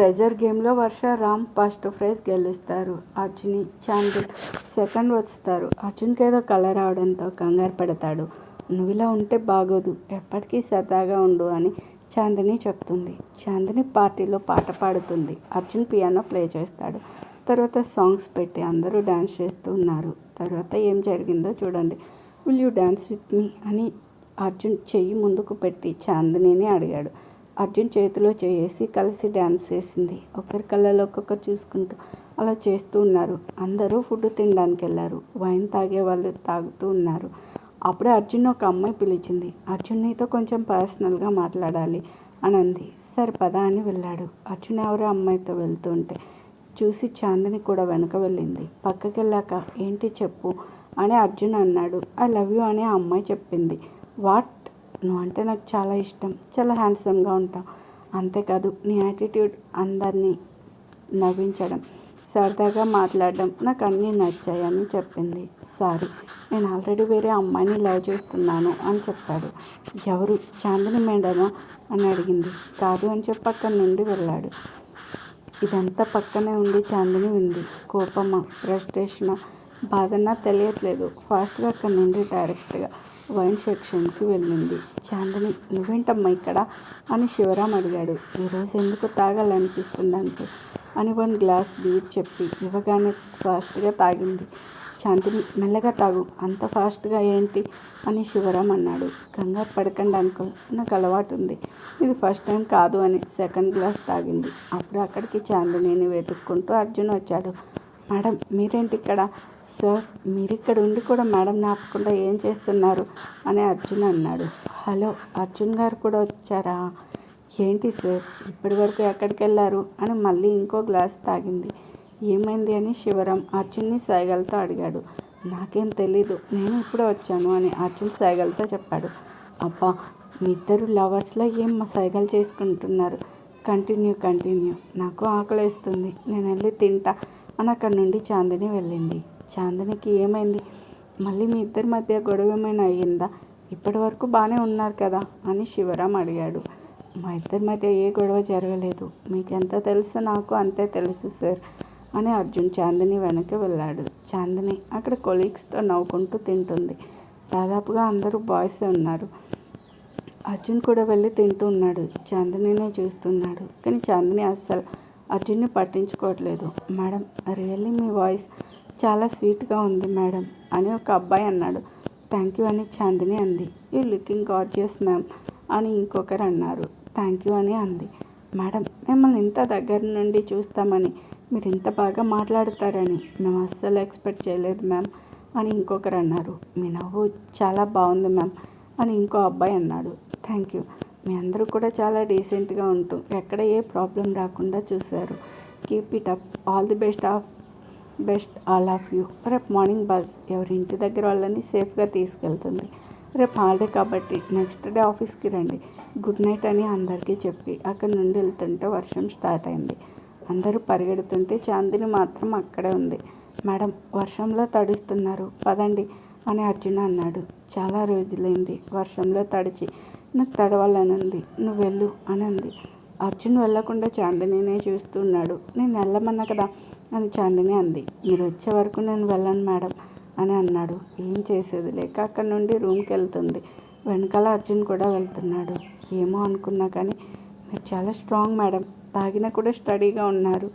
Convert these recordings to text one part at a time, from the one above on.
Pressure గేమ్లో వర్ష Ram first prize గెలుస్తారు. Arjun చాందిల్ second వస్తారు. అర్జున్కి ఏదో కళ రావడంతో కంగారు పడతాడు. నువ్వు ఇలా ఉంటే బాగోదు, ఎప్పటికీ సరదాగా ఉండు అని చాందిని చెప్తుంది. చాందిని పార్టీలో పాట పాడుతుంది. అర్జున్ పియానో ప్లే చేస్తాడు. తర్వాత సాంగ్స్ పెట్టి అందరూ డ్యాన్స్ చేస్తూ ఉన్నారు. తర్వాత ఏం జరిగిందో చూడండి. Will you dance with me అని అర్జున్ చెయ్యి ముందుకు పెట్టి చాందినిని అడిగాడు. అర్జున్ చేతిలో చేసి కలిసి డ్యాన్స్ చేసింది. ఒకరి కళ్ళలో ఒక్కొక్కరు చూసుకుంటూ అలా చేస్తూ ఉన్నారు. అందరూ ఫుడ్ తినడానికి వెళ్ళారు. వైన్ తాగే వాళ్ళు తాగుతూ ఉన్నారు. అప్పుడే అర్జున్ ఒక అమ్మాయి పిలిచింది. అర్జున్ నీతో కొంచెం పర్సనల్గా మాట్లాడాలి అని అంది. సరే పద అని వెళ్ళాడు. అర్జున్ ఎవరో అమ్మాయితో వెళ్తుంటే చూసి చాందిని కూడా వెనక వెళ్ళింది. పక్కకి వెళ్ళాక ఏంటి చెప్పు అని అర్జున్ అన్నాడు. ఐ లవ్ యూ అని ఆ అమ్మాయి చెప్పింది. వాట్? నువ్వంటే నాకు చాలా ఇష్టం, చాలా హ్యాండ్సమ్గా ఉంటావు, అంతేకాదు నీ యాటిట్యూడ్, అందరినీ నవ్వించడం, సరదాగా మాట్లాడడం నాకు అన్నీ నచ్చాయని చెప్పింది. సారీ, నేను ఆల్రెడీ వేరే అమ్మాయిని లవ్ చేస్తున్నాను అని చెప్పాడు. ఎవరు? చాందిని మేడమా అని అడిగింది. కాదు అని చెప్పి అక్కడి నుండి వెళ్ళాడు. ఇదంతా పక్కనే ఉండి చాందిని వింది. కోపమా, ఫ్రస్ట్రేషనా, బాధనా తెలియట్లేదు. ఫాస్ట్గా అక్కడి నుండి డైరెక్ట్గా వైన్ సెక్షన్కి వెళ్ళింది. చాందిని నువ్వేంటమ్మా ఇక్కడ అని శివరాం అడిగాడు. ఈరోజు ఎందుకు తాగాలనిపిస్తుంది అంతే అని 1 గ్లాస్ బీర్ చెప్పి ఇవ్వగానే ఫాస్ట్గా తాగింది. చాందిని మెల్లగా తాగు, అంత ఫాస్ట్గా ఏంటి అని శివరాం అన్నాడు. కంగారు పడకండి అంకుల్, నాకు అలవాటు ఉంది, ఇది ఫస్ట్ టైం కాదు అని 2nd గ్లాస్ తాగింది. అప్పుడు అక్కడికి చాందినిని వెతుక్కుంటూ అర్జున్ వచ్చాడు. మేడం మీరేంటి ఇక్కడ? సార్ మీరిక్కడ ఉండి కూడా మేడంని ఆపకుండా ఏం చేస్తున్నారు అని అర్జున్ అన్నాడు. హలో, అర్జున్ గారు కూడా వచ్చారా? ఏంటి సార్ ఇప్పటి వరకు ఎక్కడికి వెళ్ళారు అని మళ్ళీ ఇంకో గ్లాస్ తాగింది. ఏమైంది అని శివరాం అర్జున్ని సైగలతో అడిగాడు. నాకేం తెలీదు, నేను ఇప్పుడే వచ్చాను అని అర్జున్ సైగలతో చెప్పాడు. అబ్బా, మీ ఇద్దరు లవర్స్లో ఏం సైగలు చేసుకుంటున్నారు? కంటిన్యూ, నాకు ఆకలేస్తుంది, నేను వెళ్ళి తింటా అని అక్కడి నుండి చాందిని వెళ్ళింది. చాందినికి ఏమైంది? మళ్ళీ మీ ఇద్దరి మధ్య గొడవ ఏమైనా అయ్యిందా? ఇప్పటి వరకు బాగానే ఉన్నారు కదా అని శివరాం అడిగాడు. మా ఇద్దరి మధ్య ఏ గొడవ జరగలేదు, మీకు ఎంత తెలుసు నాకు అంతే తెలుసు సార్ అని అర్జున్ చాందిని వెనక్కి వెళ్ళాడు. చాందిని అక్కడ కొలీగ్స్తో నవ్వుకుంటూ తింటుంది. దాదాపుగా అందరూ బాయ్సే ఉన్నారు. అర్జున్ కూడా వెళ్ళి తింటూ ఉన్నాడు. చాందినినే చూస్తున్నాడు. కానీ చాందిని అస్సలు అర్జున్ని పట్టించుకోవట్లేదు. మేడం రియల్లీ మీ వాయిస్ చాలా స్వీట్గా ఉంది మేడం అని ఒక అబ్బాయి అన్నాడు. థ్యాంక్ యూ అని చాందిని అంది. యూ లుకింగ్ గార్జియస్ మ్యామ్ అని ఇంకొకరు అన్నారు. థ్యాంక్ యూ అని అంది. మేడం మిమ్మల్ని ఇంత దగ్గర నుండి చూస్తామని, మీరు ఇంత బాగా మాట్లాడతారని మేము అస్సలు ఎక్స్పెక్ట్ చేయలేదు మ్యామ్ అని ఇంకొకరు అన్నారు. మీ నవ్వు చాలా బాగుంది మ్యామ్ అని ఇంకో అబ్బాయి అన్నాడు. థ్యాంక్ యూ, మీ అందరూ కూడా చాలా డీసెంట్గా ఉంటూ ఎక్కడ ఏ ప్రాబ్లం రాకుండా చూశారు. Keep it up, all the best all of you. రేపు మార్నింగ్ బస్ ఎవరి ఇంటి దగ్గర వాళ్ళని సేఫ్గా తీసుకెళ్తుంది. రేపు హాలిడే కాబట్టి నెక్స్ట్ డే ఆఫీస్కి రండి. గుడ్ నైట్ అని అందరికీ చెప్పి అక్కడి నుండి వెళ్తుంటే వర్షం స్టార్ట్ అయింది. అందరూ పరిగెడుతుంటే చాందిని మాత్రం అక్కడే ఉంది. మేడం వర్షంలో తడుస్తున్నారు, పదండి అని అర్జున్ అన్నాడు. చాలా రోజులైంది వర్షంలో తడిచి, నాకు తడవాలని ఉంది, నువ్వు వెళ్ళు అని అంది. అర్జున్ వెళ్లకుండా చాందినినే చూస్తున్నాడు. నేను వెళ్ళమన్నా కదా అని చాందిని అంది. మీరు వచ్చే వరకు నేను వెళ్ళను మేడం అని అన్నాడు. ఏం చేసేది లేక అక్కడి నుండి రూమ్కి వెళ్తుంది. వెనకాల అర్జున్ కూడా వెళ్తున్నాడు. ఏమో అనుకున్నా కానీ మీరు చాలా స్ట్రాంగ్ మేడం, తాగినా కూడా స్టడీగా ఉన్నారు,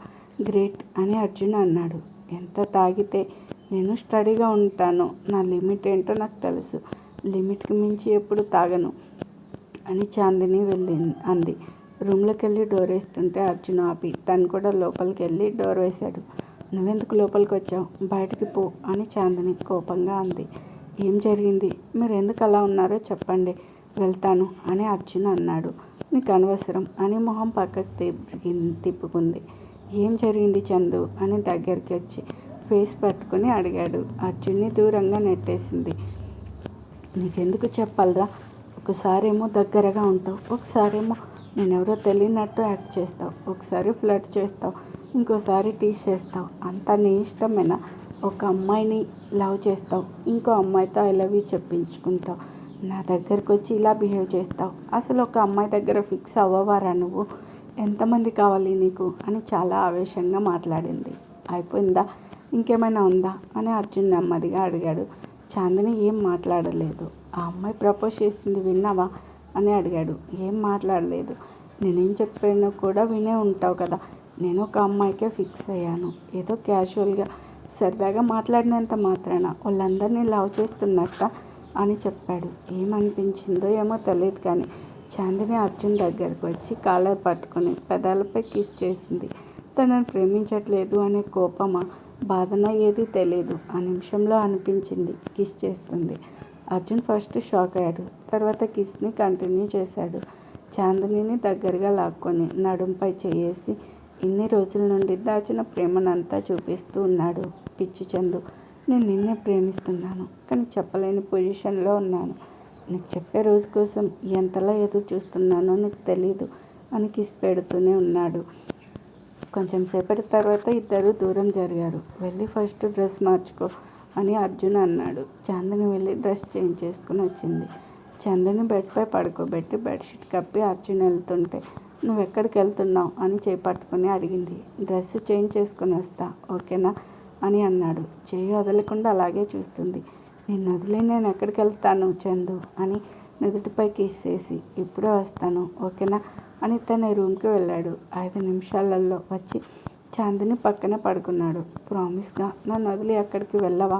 గ్రేట్ అని అర్జున్ అన్నాడు. ఎంత తాగితే నేను స్టడీగా ఉంటాను, నా లిమిట్ ఏంటో నాకు తెలుసు, లిమిట్కి మించి ఎప్పుడు తాగను అని చాందిని అంది. రూమ్లోకి వెళ్ళి డోర్ వేస్తుంటే అర్జున్ ఆపి తను కూడా లోపలికి వెళ్ళి డోర్ వేశాడు. నువ్వెందుకు లోపలికి వచ్చావు, బయటికి పో అని చాందిని కోపంగా అంది. ఏం జరిగింది, మీరు ఎందుకు అలా ఉన్నారో చెప్పండి, వెళ్తాను అని అర్జున్ అన్నాడు. నీకు అనవసరం అని మొహం పక్కకి తిప్పుకుంది. ఏం జరిగింది చందు అని దగ్గరికి వచ్చి ఫేస్ పట్టుకుని అడిగాడు. అర్జున్ని దూరంగా నెట్టేసింది. నీకెందుకు చెప్పాలరా, ఒకసారేమో దగ్గరగా ఉంటావు, ఒకసారేమో నేనెవరో తెలియనట్టు యాక్ట్ చేస్తావు, ఒకసారి ఫ్లర్ట్ చేస్తావు, ఇంకోసారి టీచ్ చేస్తావు, అంతా నీ ఇష్టమేనా? ఒక అమ్మాయిని లవ్ చేస్తావు, ఇంకో అమ్మాయితో ఐ లవ్ యూ చెప్పించుకుంటావు, నా దగ్గరకు వచ్చి ఇలా బిహేవ్ చేస్తావు. అసలు ఒక అమ్మాయి దగ్గర ఫిక్స్ అవ్వవారా నువ్వు? ఎంతమంది కావాలి నీకు అని చాలా ఆవేశంగా మాట్లాడింది. అయిపోయిందా, ఇంకేమైనా ఉందా అని అర్జున్ నెమ్మదిగా అడిగాడు. చాందిని ఏం మాట్లాడలేదు. ఆ అమ్మాయి ప్రపోజ్ చేసింది విన్నావా అని అడిగాడు. ఏం మాట్లాడలేదు. నేనేం చెప్పానో కూడా వినే ఉంటావు కదా. నేను ఒక అమ్మాయికే ఫిక్స్ అయ్యాను. ఏదో క్యాజువల్గా సరదాగా మాట్లాడినంత మాత్రాన వాళ్ళందరినీ లవ్ చేస్తున్నట్ట అని చెప్పాడు. ఏమనిపించిందో ఏమో తెలియదు కానీ చాందిని అర్జున్ దగ్గరకు వచ్చి కాలర్ పట్టుకుని పెదాలపై కిస్ చేసింది. తనను ప్రేమించట్లేదు అనే కోపమా బాధన ఏది తెలియదు. ఆ నిమిషంలో అనిపించింది కిస్ చేస్తుంది. అర్జున్ ఫస్ట్ షాక్ అయ్యాడు. తర్వాత కిస్ని కంటిన్యూ చేశాడు. చాందినిని దగ్గరగా లాక్కొని నడుంపై చేయేసి ఇన్ని రోజుల నుండి దాచిన ప్రేమనంతా చూపిస్తూ ఉన్నాడు. పిచ్చి చందు, నేను నిన్నే ప్రేమిస్తున్నాను కానీ చెప్పలేని పొజిషన్లో ఉన్నాను. నీకు చెప్పే రోజు కోసం ఎంతలా ఎదురు చూస్తున్నానో నీకు తెలీదు అని కిస్ పెడుతూనే ఉన్నాడు. కొంచెం సేపటి తర్వాత ఇద్దరు దూరం జరిగారు. వెళ్ళి ఫస్ట్ డ్రెస్ మార్చుకో అని అర్జున్ అన్నాడు. చాందిని వెళ్ళి డ్రెస్ చేంజ్ చేసుకుని వచ్చింది. చందుని బెడ్పై పడుకోబెట్టి బెడ్షీట్ కప్పి అర్జున్ వెళ్తుంటే నువ్వెక్కడికి వెళ్తున్నావు అని చేపట్టుకుని అడిగింది. డ్రెస్ చేంజ్ చేసుకుని వస్తా ఓకేనా అని అన్నాడు. చేయి వదలకుండా అలాగే చూస్తుంది. నిన్ను వదిలి నేను ఎక్కడికి వెళ్తాను చందు అని నుదుటిపై కిస్ చేసి ఇప్పుడే వస్తాను ఓకేనా అని తన రూమ్కి వెళ్ళాడు. 5 నిమిషాలలో వచ్చి చాందిని పక్కన పడుకున్నాడు. ప్రామిస్గా నన్ను వదిలి ఎక్కడికి వెళ్ళవా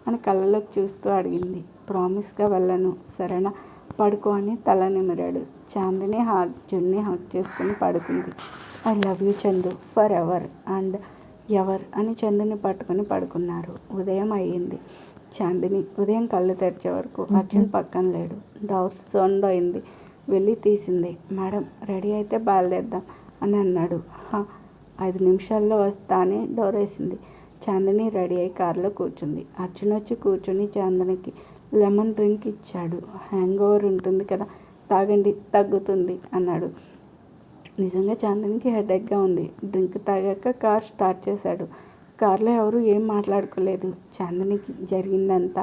అని కళ్ళలోకి చూస్తూ అడిగింది. ప్రామిస్గా వెళ్ళను సరేనా పడుకో అని తల నిమిరాడు. చాందిని అర్జున్ని హక్ చేసుకుని పడుకుంది. I love you Chandu for ever and ever అని చందుని పట్టుకుని పడుకున్నారు. ఉదయం అయ్యింది. చాందిని ఉదయం కళ్ళు తెరిచే వరకు అర్జున్ పక్కన లేడు. డోర్ సౌండ్ అయింది. వెళ్ళి తీసింది. మేడం రెడీ అయితే బయలుదేరదాం అని అన్నాడు. 5 నిమిషాల్లో వస్తా అని డోర్ వేసింది. చాందిని రెడీ అయి కారులో కూర్చుంది. అర్జున్ వచ్చి కూర్చుని చాందినికి లెమన్ డ్రింక్ ఇచ్చాడు. హ్యాంగ్ ఓవర్ ఉంటుంది కదా తాగండి తగ్గుతుంది అన్నాడు. నిజంగా చాందినికి హెడేక్గా ఉంది. డ్రింక్ తాగాక కార్ స్టార్ట్ చేశాడు. కార్లో ఎవరు ఏం మాట్లాడుకోలేదు. చాందినికి జరిగిందంతా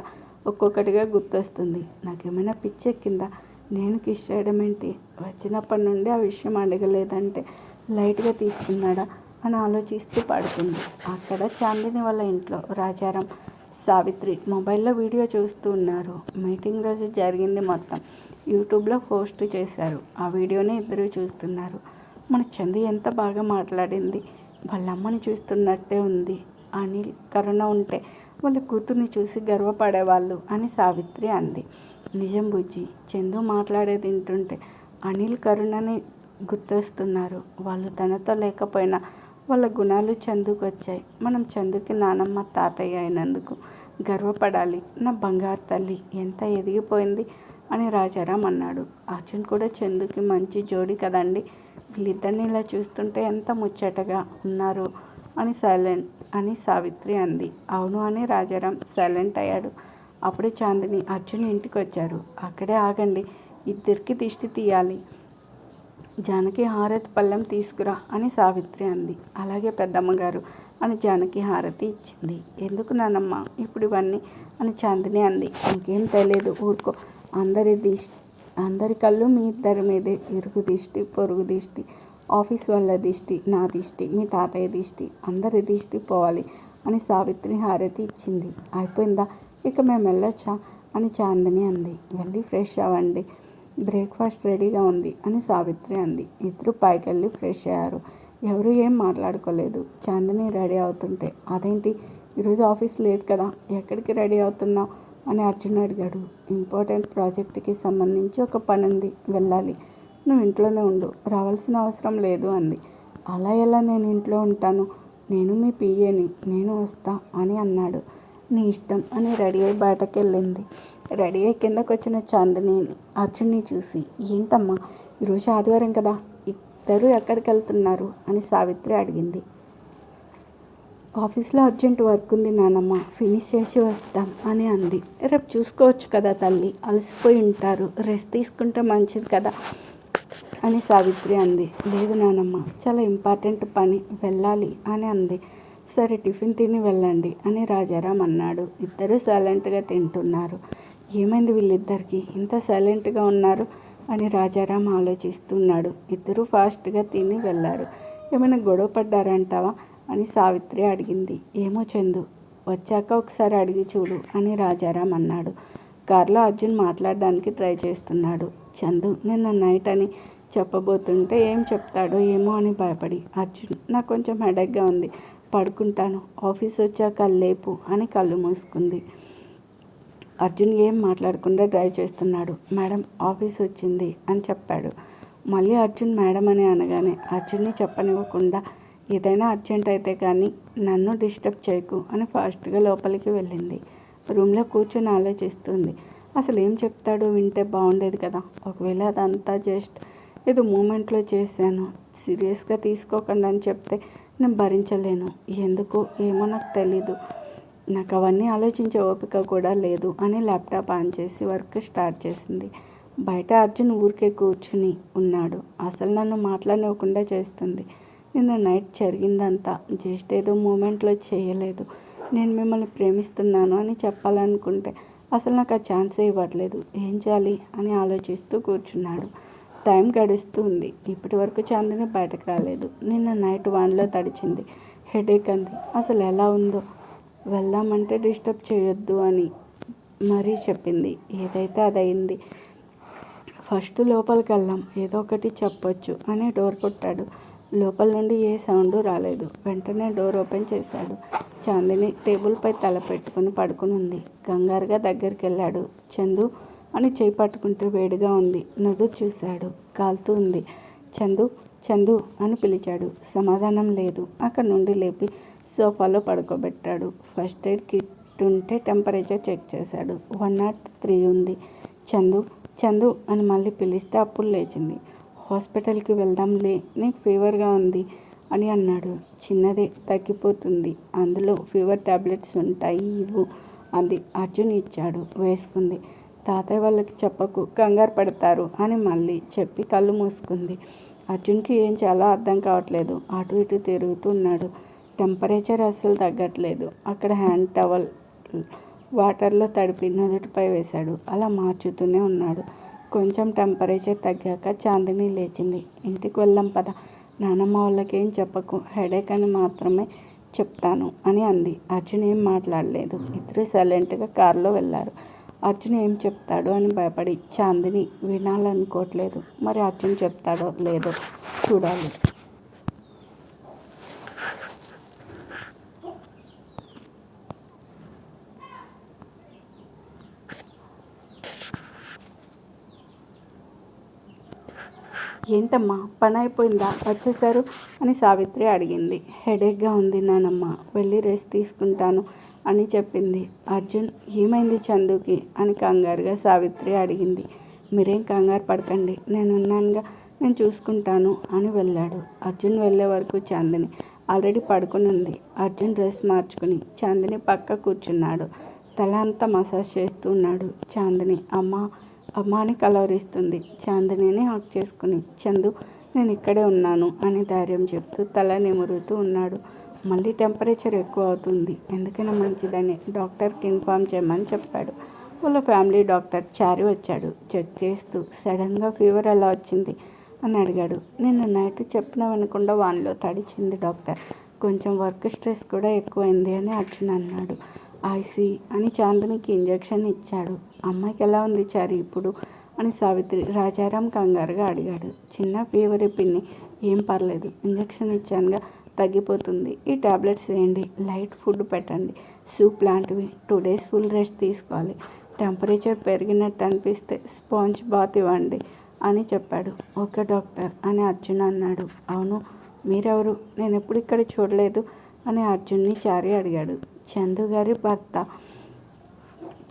ఒక్కొక్కటిగా గుర్తొస్తుంది. నాకేమైనా పిచ్చెక్కిందా, నేను కిస్ చేయడం ఏంటి, వచ్చినప్పటి నుండి ఆ విషయం అడగలేదంటే లైట్గా తీసుకున్నాడా అని ఆలోచిస్తూ పడుతుంది. అక్కడ చాందిని వాళ్ళ ఇంట్లో రాజారాం, సావిత్రి మొబైల్లో వీడియో చూస్తూ ఉన్నారు. మీటింగ్ రోజు జరిగింది మొత్తం యూట్యూబ్లో పోస్ట్ చేశారు. ఆ వీడియోని ఇద్దరు చూస్తున్నారు. మన చందు ఎంత బాగా మాట్లాడింది, వాళ్ళ అమ్మని చూస్తున్నట్టే ఉంది. అనిల్ కరుణ ఉంటే వాళ్ళ కూతుర్ని చూసి గర్వపడేవాళ్ళు అని సావిత్రి అంది. నిజం బుజ్జి, చందు మాట్లాడేది వింటుంటే అనిల్ కరుణని గుర్తొస్తున్నారు. వాళ్ళు తనతో లేకపోయినా వాళ్ళ గుణాలు చందుకు వచ్చాయి. మనం చందుకి నానమ్మ తాతయ్య అయినందుకు గర్వపడాలి. నా బంగారు తల్లి ఎంత ఎదిగిపోయింది అని రాజారాం అన్నాడు. అర్జున్ కూడా చందుకి మంచి జోడి కదండి, వీళ్ళిద్దరిని ఇలా చూస్తుంటే ఎంత ముచ్చటగా ఉన్నారు అని సావిత్రి అంది. అవును అని రాజారాం సైలెంట్ అయ్యాడు. అప్పుడే చాందిని అర్జున్ ఇంటికి వచ్చారు. అక్కడే ఆగండి, ఇద్దరికి దిష్టి తీయాలి. జానకి హారతి పళ్ళెం తీసుకురా అని సావిత్రి అంది. అలాగే పెద్దమ్మగారు అని జానకి హారతి ఇచ్చింది. ఎందుకు నానమ్మ ఇప్పుడు ఇవన్నీ అని చాందిని అంది. ఇంకేం తెలియదు ఊరుకో, అందరి కళ్ళు మీ ఇద్దరి మీదే. ఇరుగు దిష్టి పొరుగు దిష్టి, ఆఫీస్ వాళ్ళ దిష్టి, నా దిష్టి, మీ తాతయ్య దిష్టి, అందరి దిష్టి పోవాలి అని సావిత్రి హారతి ఇచ్చింది. అయిపోయిందా, ఇక మేము వెళ్ళొచ్చా అని చాందిని అంది. వెళ్ళి ఫ్రెష్ అవ్వండి, బ్రేక్ఫాస్ట్ రెడీగా ఉంది అని సావిత్రి అంది. ఇద్దరు పైకి వెళ్ళి ఫ్రెష్ అయ్యారు. ఎవరు ఏం మాట్లాడుకోలేదు. చాందిని రెడీ అవుతుంటే అదేంటి ఈరోజు ఆఫీస్ లేదు కదా, ఎక్కడికి రెడీ అవుతున్నావు అని అర్జున్ అడిగాడు. ఇంపార్టెంట్ ప్రాజెక్ట్కి సంబంధించి ఒక పని ఉంది, వెళ్ళాలి. నువ్వు ఇంట్లోనే ఉండు, రావాల్సిన అవసరం లేదు అంది. అలా ఎలా నేను ఇంట్లో ఉంటాను, నేను మీ పిఏని, నేను వస్తా అని అన్నాడు. నీ ఇష్టం అని రెడీ అయి బయటకు వెళ్ళింది. రెడీ అయి కిందకు వచ్చిన చాందిని అర్జున్ని చూసి ఏంటమ్మా ఈరోజు ఆదివారం కదా, ఇద్దరు ఎక్కడికి వెళ్తున్నారు అని సావిత్రి అడిగింది. ఆఫీస్లో అర్జెంట్ వర్క్ ఉంది నానమ్మ, ఫినిష్ చేసి వస్తాం అని అంది. రేపు చూసుకోవచ్చు కదా తల్లి, అలసిపోయి ఉంటారు, రెస్ట్ తీసుకుంటే మంచిది కదా అని సావిత్రి అంది. లేదు నానమ్మ, చాలా ఇంపార్టెంట్ పని, వెళ్ళాలి అని అంది. సరే టిఫిన్ తిని వెళ్ళండి అని రాజారాం అన్నాడు. ఇద్దరు సైలెంట్గా తింటున్నారు. ఏమైంది వీళ్ళిద్దరికి ఇంత సైలెంట్గా ఉన్నారు అని రాజారాం ఆలోచిస్తున్నాడు. ఇద్దరూ ఫాస్ట్గా తిని వెళ్ళారు. ఏమైనా గొడవ పడ్డారంటావా అని సావిత్రి అడిగింది. ఏమో చందు, వచ్చాక ఒకసారి అడిగి చూడు అని రాజారాం అన్నాడు. కారులో అర్జున్ మాట్లాడడానికి ట్రై చేస్తున్నాడు. చందు నిన్న నైట్ అని చెప్పబోతుంటే ఏం చెప్తాడో ఏమో అని భయపడి, అర్జున్ నాకు కొంచెం హెడేక్గా ఉంది, పడుకుంటాను, ఆఫీస్ వచ్చాక లేపు అని కళ్ళు మూసుకుంది. అర్జున్ ఏం మాట్లాడకుండా డ్రైవ్ చేస్తున్నాడు. మేడం ఆఫీస్ వచ్చింది అని చెప్పాడు. మళ్ళీ అర్జున్ మేడం అని అనగానే అర్జున్ని చెప్పనివ్వకుండా, ఏదైనా అర్జెంట్ అయితే కానీ నన్ను డిస్టర్బ్ చేయకు అని ఫాస్ట్గా లోపలికి వెళ్ళింది. రూమ్లో కూర్చొని ఆలోచిస్తుంది. అసలు ఏం చెప్తాడో వింటే బాగుండేది కదా. ఒకవేళ అదంతా జస్ట్ ఏదో మూమెంట్లో చేశాను, సీరియస్గా తీసుకోకుండా అని చెప్తే నేను భరించలేను. ఎందుకు ఏమో నాకు తెలీదు. నాకు అవన్నీ ఆలోచించే ఓపిక కూడా లేదు అని ల్యాప్టాప్ ఆన్ చేసి వర్క్ స్టార్ట్ చేసింది. బయట అర్జున్ ఊరికే కూర్చుని ఉన్నాడు. అసలు నన్ను మాట్లాడనివ్వకుండా చేస్తుంది. నిన్న నైట్ జరిగిందంతా జస్ట్ ఏదో మూమెంట్లో చేయలేదు. నేను మిమ్మల్ని ప్రేమిస్తున్నాను అని చెప్పాలనుకుంటే అసలు నాకు ఆ ఛాన్సే ఇవ్వట్లేదు. ఏం చేయాలి అని ఆలోచిస్తూ కూర్చున్నాడు. టైం గడుస్తుంది. ఇప్పటి వరకు చాందిని బయటకు రాలేదు. నిన్న నైట్ వాన్లో తడిచింది, హెడేక్ అంది. అసలు ఎలా ఉందో వెళ్దామంటే డిస్టర్బ్ చేయొద్దు అని మరీ చెప్పింది. ఏదైతే అదయింది. ఫస్ట్ లోపలికి వెళ్దాం, ఏదో ఒకటి చెప్పొచ్చు అని డోర్ కొట్టాడు. లోపల నుండి ఏ సౌండ్ రాలేదు. వెంటనే డోర్ ఓపెన్ చేశాడు. చాందిని టేబుల్పై తల పెట్టుకుని పడుకుని ఉంది. కంగారుగా దగ్గరికి వెళ్ళాడు. చందు అని చేయి పట్టుకుంటే వేడిగా ఉంది. నుదురు చూశాడు, కాలుతూ ఉంది. చందు చందు అని పిలిచాడు. సమాధానం లేదు. అక్కడ నుండి లేపి సోఫాలో పడుకోబెట్టాడు. ఫస్ట్ ఎయిడ్ కిట్ ఉంటే టెంపరేచర్ చెక్ చేశాడు. 103 ఉంది. చందు చందు అని మళ్ళీ పిలిస్తే అప్పుడు లేచింది. హాస్పిటల్కి వెళ్దాంలే, నీకు ఫీవర్గా ఉంది అని అన్నాడు. చిన్నదే, తగ్గిపోతుంది, అందులో ఫీవర్ టాబ్లెట్స్ ఉంటాయి, ఇవ్వు అంది. అర్జున్ ఇచ్చాడు. వేసుకుంది. తాతయ్య వాళ్ళకి చెప్పకు, కంగారు పడతారు అని మళ్ళీ చెప్పి కళ్ళు మూసుకుంది. అర్జున్కి ఏం చాలా అర్థం కావట్లేదు. అటు ఇటు తిరుగుతున్నాడు. టెంపరేచర్ అస్సలు తగ్గట్లేదు. అక్కడ హ్యాండ్ టవల్ వాటర్లో తడిపి నుదుటిపై వేశాడు. అలా మార్చుతూనే ఉన్నాడు. కొంచెం టెంపరేచర్ తగ్గాక చాందిని లేచింది. ఇంటికి వెళ్దాం పద, నానమ్మ వాళ్ళకి ఏం చెప్పకు, హెడేక్ అని మాత్రమే చెప్తాను అని అంది. అర్జున్ ఏం మాట్లాడలేదు. ఇద్దరు సైలెంట్గా కారులో వెళ్ళారు. అర్జున్ ఏం చెప్తాడో అని భయపడి చాందిని వినాలనుకోవట్లేదు. మరి అర్జున్ చెప్తాడో లేదో చూడాలి. ఏంటమ్మా పని అయిపోయిందా, వచ్చేసారు అని సావిత్రి అడిగింది. హెడేక్గా ఉంది నానమ్మ, వెళ్ళి రెస్ట్ తీసుకుంటాను అని చెప్పింది. అర్జున్ ఏమైంది చందుకి అని కంగారుగా సావిత్రి అడిగింది. మీరేం కంగారు పడకండి, నేనున్నానుగా, నేను చూసుకుంటాను అని వెళ్ళాడు. అర్జున్ వెళ్ళే వరకు చాందిని ఆల్రెడీ పడుకుని ఉంది. అర్జున్ డ్రెస్ మార్చుకుని చాందిని పక్క కూర్చున్నాడు. తల అంతా మసాజ్ చేస్తున్నాడు. చాందిని అమ్మ అమ్మ అని కలవరిస్తుంది. చాందినిని హక్ చేసుకుని చందు నేను ఇక్కడే ఉన్నాను అని ధైర్యం చెప్తూ తల నిమురుతూ ఉన్నాడు. మళ్ళీ టెంపరేచర్ ఎక్కువ అవుతుంది, ఎందుకైనా మంచిదని డాక్టర్కి ఇన్ఫామ్ చేయమని చెప్పాడు. వాళ్ళ ఫ్యామిలీ డాక్టర్ చారి వచ్చాడు. చెక్ చేస్తూ సడన్గా ఫీవర్ ఎలా వచ్చింది అని అడిగాడు. నిన్న నైట్ చెప్పిన వినకుండా వాన్లో తడిచింది డాక్టర్, కొంచెం వర్క్ స్ట్రెస్ కూడా ఎక్కువైంది అని అర్జున్ అన్నాడు. ఐసీ అని చాందినికి ఇంజెక్షన్ ఇచ్చాడు. అమ్మాయికి ఎలా ఉంది చారి ఇప్పుడు అని సావిత్రి రాజారాం కంగారుగా అడిగాడు. చిన్న ఫీవర్ పిన్ని, ఏం పర్లేదు, ఇంజెక్షన్ ఇచ్చానుగా, తగ్గిపోతుంది. ఈ టాబ్లెట్స్ వేయండి, లైట్ ఫుడ్ పెట్టండి, సూప్ లాంటివి, 2 days ఫుల్ రెస్ట్ తీసుకోవాలి. టెంపరేచర్ పెరిగినట్టు అనిపిస్తే స్పాంజ్ బాత్ ఇవ్వండి అని చెప్పాడు. ఓకే డాక్టర్ అని అర్జున్ అన్నాడు. అవును, మీరెవరు, నేను ఎప్పుడు ఇక్కడ చూడలేదు అని అర్జున్ని చారి అడిగాడు. చందు గారి భర్త,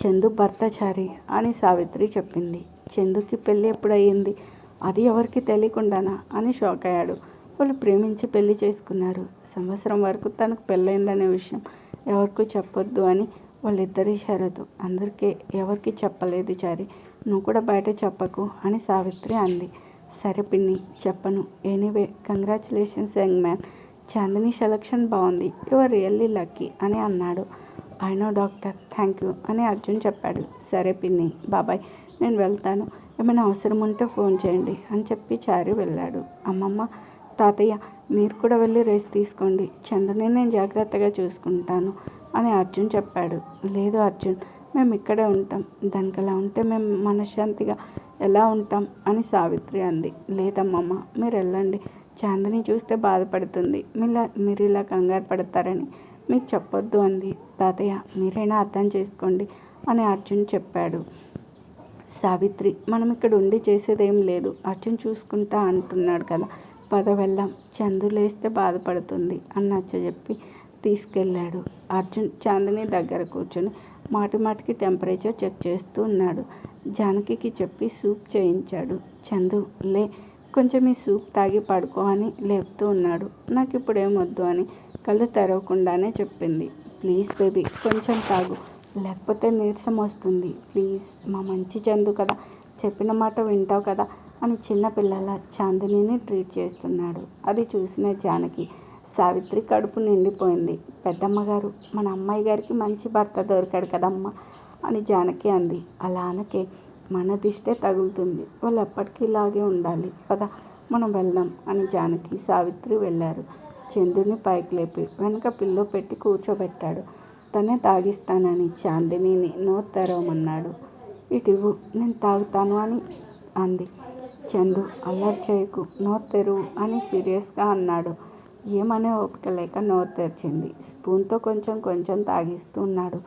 చందు భర్త చారి అని సావిత్రి చెప్పింది. చందుకి పెళ్ళి ఎప్పుడయ్యింది, అది ఎవరికి తెలియకుండానా అని షాక్ అయ్యాడు. వాళ్ళు ప్రేమించి పెళ్లి చేసుకున్నారు. సంవత్సరం వరకు తనకు పెళ్ళైందనే విషయం ఎవరికి చెప్పొద్దు అని వాళ్ళిద్దరి షరతు. అందరికీ ఎవరికి చెప్పలేదు చారి, నువ్వు కూడా బయట చెప్పకు అని సావిత్రి అంది. సరే పిన్ని, చెప్పను. Anyway congratulations young man, Chandini selection బాగుంది, యు ఆర్ రియల్లీ లక్కీ అని అన్నాడు. I know doctor, thank you అని అర్జున్ చెప్పాడు. సరే పిన్ని, బాబాయ్, నేను వెళ్తాను, ఏమైనా అవసరం ఉంటే ఫోన్ చేయండి అని చెప్పి చారు వెళ్ళాడు. అమ్మమ్మ, తాతయ్య మీరు కూడా వెళ్ళి రెస్ట్ తీసుకోండి, చందుని నేను జాగ్రత్తగా చూసుకుంటాను అని అర్జున్ చెప్పాడు. లేదు అర్జున్, మేము ఇక్కడే ఉంటాం, దానికి అలా ఉంటే మేము మనశ్శాంతిగా ఎలా ఉంటాం అని సావిత్రి అంది. లేదమ్మమ్మ, మీరు వెళ్ళండి, చాందిని చూస్తే బాధపడుతుంది, మీరు ఇలా కంగారు పడతారని మీకు చెప్పొద్దు అంది. తాతయ్య మీరైనా అర్థం చేసుకోండి అని అర్జున్ చెప్పాడు. సావిత్రి, మనం ఇక్కడ ఉండి చేసేదేం లేదు, అర్జున్ చూసుకుంటా అంటున్నాడు కదా, పద వెళ్దాం, చందు లేస్తే బాధపడుతుంది అని నచ్చజెప్పి తీసుకెళ్ళాడు. అర్జున్ చాందిని దగ్గర కూర్చొని మాటిమాటికి టెంపరేచర్ చెక్ చేస్తూ ఉన్నాడు. జానకికి చెప్పి సూప్ చేయించాడు. చందు లే, కొంచెం ఈ సూప్ తాగి పడుకో అని లేపుతూ ఉన్నాడు. నాకు ఇప్పుడు ఏమొద్దు అని కళ్ళు తెరవకుండానే చెప్పింది. ప్లీజ్ బేబీ, కొంచెం తాగు, లేకపోతే నీరసం వస్తుంది, ప్లీజ్, మా మంచి చందు కదా, చెప్పిన మాట వింటావు కదా అని చిన్నపిల్లల చాందినిని ట్రీట్ చేస్తున్నాడు. అది చూసిన జానకి సావిత్రి కడుపు నిండిపోయింది. పెద్దమ్మగారు, మన అమ్మాయి గారికి మంచి భర్త దొరికాడు కదమ్మా అని జానకి అంది. అలా అనకే, మన దిష్టే తగులుతుంది, వాళ్ళు ఎప్పటికీ ఇలాగే ఉండాలి, పద మనం వెళ్దాం అని జానకి సావిత్రి వెళ్ళారు. చందుని పైకి లేపి వెనక పిల్లో పెట్టి కూర్చోబెట్టాడు. తనే తాగిస్తానని చాందినిని నోరు తెరవమన్నాడు. ఇటివ్వు, నేను తాగుతాను అని అంది. చందు అల్లరి చేయకు, నోరు తెరువు అని సీరియస్గా అన్నాడు. ఏమనే ఓపిక లేక నోరు తెరిచింది. స్పూన్తో కొంచెం కొంచెం తాగిస్తూ ఉన్నాడు.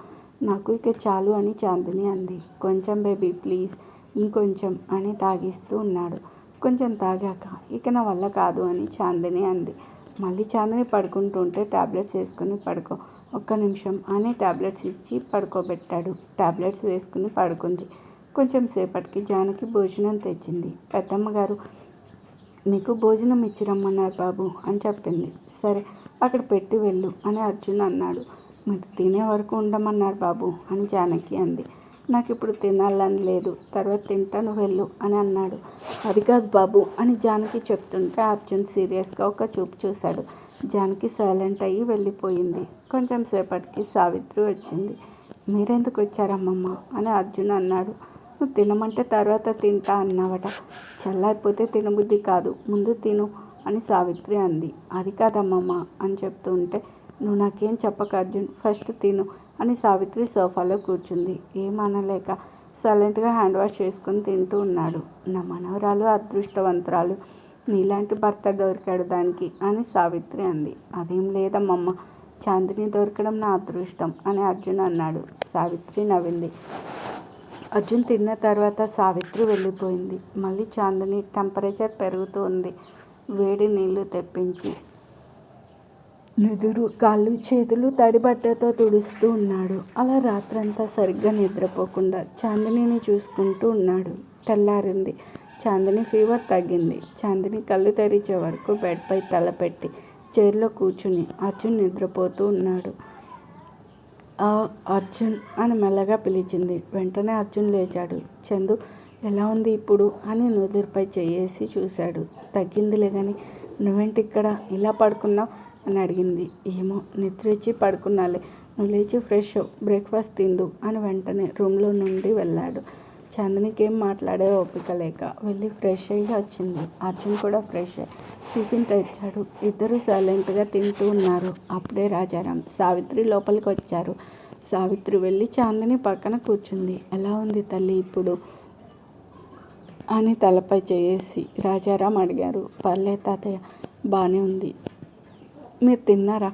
నాకు ఇక చాలు అని చాందిని అంది. కొంచెం బేబీ ప్లీజ్, ఇంకొంచెం అని తాగిస్తూ ఉన్నాడు. కొంచెం తాగాక ఇక నా వల్ల కాదు అని చాందిని అంది. మళ్ళీ చాందిని పడుకుంటుంటే టాబ్లెట్స్ వేసుకుని పడుకో, ఒక్క నిమిషం అని టాబ్లెట్స్ ఇచ్చి పడుకోబెట్టాడు. టాబ్లెట్స్ వేసుకుని పడుకుంది. కొంచెం సేపటికి జానకి భోజనం తెచ్చింది. పెద్దమ్మగారు మీకు భోజనం ఇచ్చి రమ్మన్నారు బాబు అని చెప్పింది. సరే అక్కడ పెట్టి వెళ్ళు అని అర్జున్ అన్నాడు. మీరు తినే వరకు ఉండమన్నారు బాబు అని జానకి అంది. నాకు ఇప్పుడు తినాలని లేదు, తర్వాత తింటాను వెళ్ళు అని అన్నాడు. అది కాదు బాబు అని జానకి చెప్తుంటే అర్జున్ సీరియస్గా ఒక చూపు చూశాడు. జానకి సైలెంట్ అయ్యి వెళ్ళిపోయింది. కొంచెం సేపటికి సావిత్రి వచ్చింది. మీరెందుకు వచ్చారమ్మమ్మ అని అర్జున్ అన్నాడు. నువ్వు తినమంటే తర్వాత తింటా అన్నావట, చల్లారిపోతే తినబుద్ధి కాదు, ముందు తిను అని సావిత్రి అంది. అది కాదమ్మమ్మ అని చెప్తూ ఉంటే, నువ్వు నాకేం చెప్పక అర్జున్, ఫస్ట్ తిను అని సావిత్రి సోఫాలో కూర్చుంది. ఏమనలేక సైలెంట్గా హ్యాండ్ వాష్ చేసుకుని తింటూ ఉన్నాడు. నా మనవరాలు అదృష్టవంతురాలు, నీలాంటి భర్త దొరికాడు దానికి అని సావిత్రి అంది. అదేం లేదమ్మమ్మ, చాందిని దొరకడం నా అదృష్టం అని అర్జున్ అన్నాడు. సావిత్రి నవ్వింది. అర్జున్ తిన్న తర్వాత సావిత్రి వెళ్ళిపోయింది. మళ్ళీ చాందిని టెంపరేచర్ పెరుగుతూ ఉంది. వేడి నీళ్లు తెప్పించి నుదురు, కాళ్ళు, చేతులు తడిబట్టతో తుడుస్తూ ఉన్నాడు. అలా రాత్రంతా సరిగ్గా నిద్రపోకుండా చాందినిని చూసుకుంటూ ఉన్నాడు. తెల్లారింది. చాందిని ఫీవర్ తగ్గింది. చాందిని కళ్ళు తెరిచే వరకు బెడ్పై తలపెట్టి చైర్లో కూర్చుని అర్జున్ నిద్రపోతూ ఉన్నాడు. అర్జున్ అని మెల్లగా పిలిచింది. వెంటనే అర్జున్ లేచాడు. చందు ఎలా ఉంది ఇప్పుడు అని నుదురుపై చేయేసి చూశాడు. తగ్గిందిలే కానీ నువ్వేంటి ఇక్కడ ఇలా పడుకున్నావు అని అడిగింది. ఏమో నిద్రించి పడుకున్నాలే, నువ్వు లేచి ఫ్రెష్ బ్రేక్ఫాస్ట్ తిందు అని వెంటనే రూమ్లో నుండి వెళ్ళాడు. చాందినికి ఏం మాట్లాడే ఓపిక లేక వెళ్ళి ఫ్రెష్ అయ్యి వచ్చింది. అర్జున్ కూడా ఫ్రెష్ అయ్యి టిఫిన్ తెచ్చాడు. ఇద్దరు సైలెంట్గా తింటూ ఉన్నారు. అప్పుడే రాజారాం, సావిత్రి లోపలికి వచ్చారు. సావిత్రి వెళ్ళి చాందిని పక్కన కూర్చుంది. ఎలా ఉంది తల్లి ఇప్పుడు అని తలపై చేసి రాజారాం అడిగారు. పర్లే తాతయ్య, బాగానే ఉంది. మీరు తిన్నారా,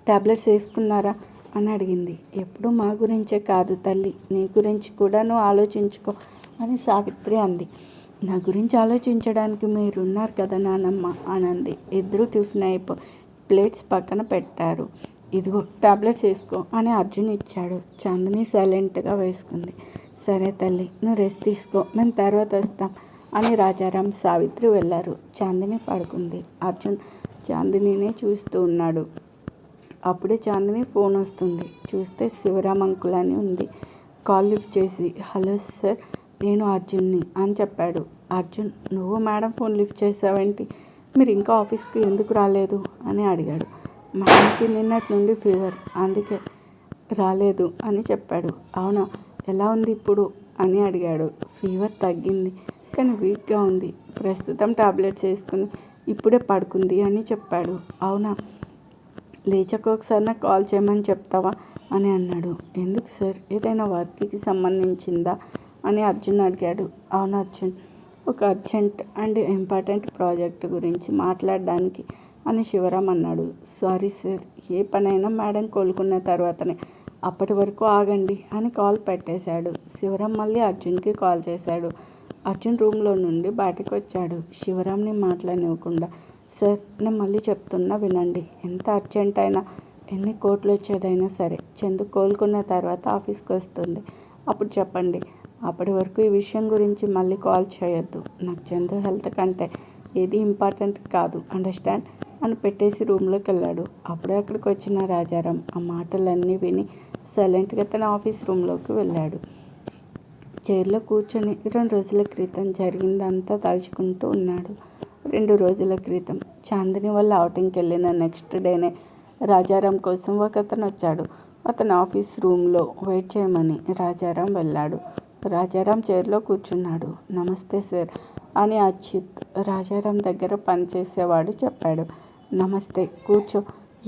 టాబ్లెట్స్ వేసుకున్నారా అని అడిగింది. ఎప్పుడు మా గురించే కాదు తల్లి, నీ గురించి కూడా నువ్వు ఆలోచించుకో అని సావిత్రి అంది. నా గురించి ఆలోచించడానికి మీరున్నారు కదా నానమ్మ అని అంది. ఇద్దరు టిఫిన్ అయిపోయి ప్లేట్స్ పక్కన పెట్టారు. ఇదిగో టాబ్లెట్స్ వేసుకో అని అర్జున్ ఇచ్చాడు. చాందిని సైలెంట్గా వేసుకుంది. సరే తల్లి, నువ్వు రెస్ట్ తీసుకో, మేము తర్వాత వస్తాం అని రాజారాం, సావిత్రి వెళ్ళారు. చాందిని పడుకుంది. అర్జున్ చాందినినే చూస్తూ ఉన్నాడు. అప్పుడే చాందిని ఫోన్ వస్తుంది. చూస్తే శివరాం అంకుల్ అని ఉంది. కాల్ లిఫ్ట్ చేసి హలో సార్, నేను అర్జున్ని అని చెప్పాడు. అర్జున్, నువ్వు మేడం ఫోన్ లిఫ్ట్ చేసావేంటి, మీరు ఇంకా ఆఫీస్కి ఎందుకు రాలేదు అని అడిగాడు. మేడంకి నిన్నటి నుండి ఫీవర్, అందుకే రాలేదు అని చెప్పాడు. అవునా, ఎలా ఉంది ఇప్పుడు అని అడిగాడు. ఫీవర్ తగ్గింది, కానీ వీక్గా ఉంది. ప్రస్తుతం టాబ్లెట్స్ వేసుకుని ఇప్పుడే పడుకుంది అని చెప్పాడు. అవునా, లేచాక ఒకసారి నాకు కాల్ చేయమని చెప్తావా అని అన్నాడు. ఎందుకు సార్, ఏదైనా వర్క్కి సంబంధించిందా అని అర్జున్ అడిగాడు. అవును అర్జున్, ఒక అర్జెంట్ అండ్ ఇంపార్టెంట్ ప్రాజెక్ట్ గురించి మాట్లాడడానికి అని శివరాం అన్నాడు. సారీ సార్, ఏ పనైనా మేడం కోలుకున్న తర్వాతనే, అప్పటి వరకు ఆగండి అని కాల్ పెట్టేశాడు. శివరాం మళ్ళీ అర్జున్కి కాల్ చేశాడు. అర్జున్ రూమ్లో నుండి బయటకు వచ్చాడు. శివరాంని మాట్లాడనివ్వకుండా, సార్ నేను మళ్ళీ చెప్తున్నా వినండి, ఎంత అర్జెంట్ అయినా, ఎన్ని కోట్లు వచ్చేదైనా సరే చందు కోలుకున్న తర్వాత ఆఫీస్కి వస్తుంది, అప్పుడు చెప్పండి. అప్పటి వరకు ఈ విషయం గురించి మళ్ళీ కాల్ చేయొద్దు. నాకు చందు హెల్త్ కంటే ఏది ఇంపార్టెంట్ కాదు, అండర్స్టాండ్ అని పెట్టేసి రూమ్లోకి వెళ్ళాడు. అప్పుడే అక్కడికి వచ్చిన రాజారాం ఆ మాటలన్నీ విని సైలెంట్గా తన ఆఫీస్ రూమ్లోకి వెళ్ళాడు. చైర్లో కూర్చొని 2 రోజుల క్రితం జరిగిందంతా తలుచుకుంటూ ఉన్నాడు. 2 రోజుల క్రితం చాందిని వల్ల అవుటింగ్కి వెళ్ళిన నెక్స్ట్ డేనే రాజారాం కోసం ఒకతను వచ్చాడు. అతను ఆఫీస్ రూమ్లో వెయిట్ చేయమని రాజారాం వెళ్ళాడు. రాజారాం చైర్లో కూర్చున్నాడు. నమస్తే సార్ అని అచ్యుత్ రాజారాం దగ్గర పనిచేసేవాడు చెప్పాడు. నమస్తే, కూర్చో.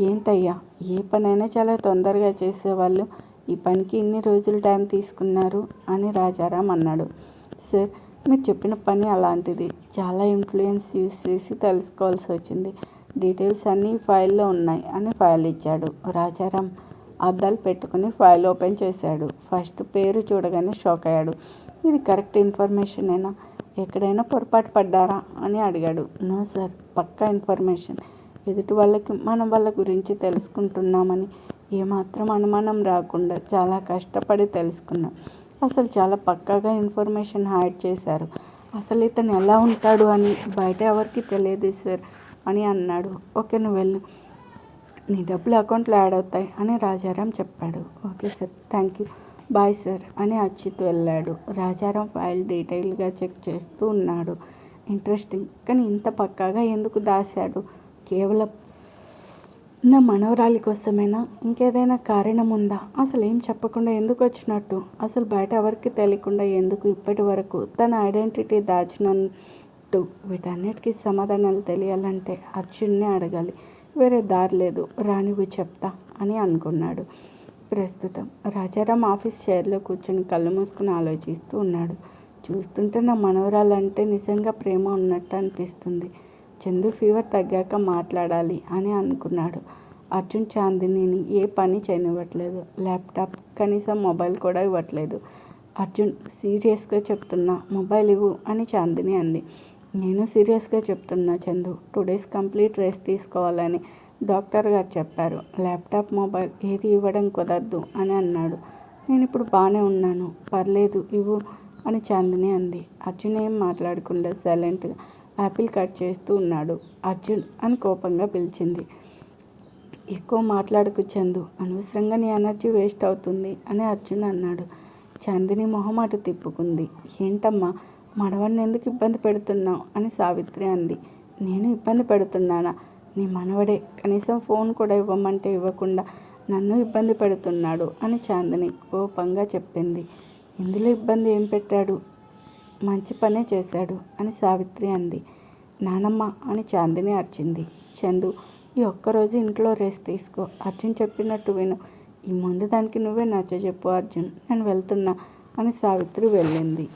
ఏంటయ్యా, ఏ పనైనా చాలా తొందరగా చేసేవాళ్ళు ఈ పనికి ఇన్ని రోజులు టైం తీసుకున్నారు అని రాజారాం అన్నాడు. సార్, మీరు చెప్పిన పని అలాంటిది, చాలా ఇన్ఫ్లుయెన్స్ యూజ్ చేసి తెలుసుకోవాల్సి వచ్చింది. డీటెయిల్స్ అన్నీ ఫైల్లో ఉన్నాయి అని ఫైల్ ఇచ్చాడు. రాజారాం అద్దాలు పెట్టుకుని ఫైల్ ఓపెన్ చేశాడు. ఫస్ట్ పేరు చూడగానే షాక్ అయ్యాడు. ఇది కరెక్ట్ ఇన్ఫర్మేషనేనా, ఎక్కడైనా పొరపాటు పడ్డారా అని అడిగాడు. నో సార్, పక్కా ఇన్ఫర్మేషన్. ఎదుటి వాళ్ళకి మనం వాళ్ళ గురించి తెలుసుకుంటున్నామని ఏమాత్రం అనుమానం రాకుండా చాలా కష్టపడి తెలుసుకున్నాం. అసలు చాలా పక్కాగా ఇన్ఫర్మేషన్ హైడ్ చేశారు. అసలు ఇతను ఎలా ఉంటాడు అని బయట ఎవరికి తెలియదు సార్ అని అన్నాడు. ఓకే, నువ్వు వెళ్ళు, నీ డబ్బులు అకౌంట్లో యాడ్ అవుతాయి అని రాజారాం చెప్పాడు. Okay sir, thank you, bye sir అని అచ్యుత్ వెళ్ళాడు. రాజారాం ఫైల్ డీటెయిల్గా చెక్ చేస్తూ ఉన్నాడు. ఇంట్రెస్టింగ్, కానీ ఇంత పక్కాగా ఎందుకు దాశాడు? కేవలం నా మనవరాలి కోసమేనా, ఇంకేదైనా కారణం ఉందా? అసలు ఏం చెప్పకుండా ఎందుకు వచ్చినట్టు? అసలు బయట ఎవరికి తెలియకుండా ఎందుకు ఇప్పటి వరకు తన ఐడెంటిటీ దాచినట్టు? వీటన్నిటికీ సమాధానాలు తెలియాలంటే అర్జున్నే అడగాలి, వేరే దారి లేదు. రానివ్వు, చెప్తా అని అనుకున్నాడు. ప్రస్తుతం రాజారాం ఆఫీస్ చైర్లో కూర్చొని కళ్ళు మూసుకుని ఆలోచిస్తూ ఉన్నాడు. చూస్తుంటే నా మనవరాలంటే నిజంగా ప్రేమ ఉన్నట్టు అనిపిస్తుంది. చందు ఫీవర్ తగ్గాక మాట్లాడాలి అని అనుకున్నాడు. అర్జున్ చాందినిని ఏ పని చేయనివ్వట్లేదు. ల్యాప్టాప్, కనీసం మొబైల్ కూడా ఇవ్వట్లేదు. అర్జున్, సీరియస్గా చెప్తున్నా, మొబైల్ ఇవ్వు అని చాందిని అంది. నేను సీరియస్గా చెప్తున్నా చందు, 2 days కంప్లీట్ రెస్ట్ తీసుకోవాలని డాక్టర్ గారు చెప్పారు. ల్యాప్టాప్, మొబైల్ ఏది ఇవ్వడం కుదరదు అని అన్నాడు. నేను ఇప్పుడు బాగానే ఉన్నాను, పర్లేదు ఇవ్వు అని చాందిని అంది. అర్జున్ ఏం మాట్లాడకుండా సైలెంట్గా యాపిల్ కట్ చేస్తూ ఉన్నాడు. అర్జున్ అని కోపంగా పిలిచింది. ఎక్కువ మాట్లాడకు చందు, అనవసరంగా నీ ఎనర్జీ వేస్ట్ అవుతుంది అని అర్జున్ అన్నాడు. చాందిని మొహమాట తిప్పుకుంది. ఏంటమ్మా, మనవడిని ఎందుకు ఇబ్బంది పెడుతున్నావు అని సావిత్రి అంది. నేను ఇబ్బంది పెడుతున్నానా? నీ మనవడే కనీసం ఫోన్ కూడా ఇవ్వమంటే ఇవ్వకుండా నన్ను ఇబ్బంది పెడుతున్నాడు అని చాందిని కోపంగా చెప్పింది. ఇందులో ఇబ్బంది ఏం పెట్టాడు? మంచి పనే చేశాడు అని సావిత్రి అంది. నానమ్మ అని చాందిని అరిచింది. చందు, ఈ ఒక్కరోజు ఇంట్లో రెస్ట్ తీసుకో, అర్జున్ చెప్పినట్టు విను. ఈ ముందు దానికి నువ్వే నచ్చజెప్పు అర్జున్, నేను వెళ్తున్నా అని సావిత్రి వెళ్ళింది.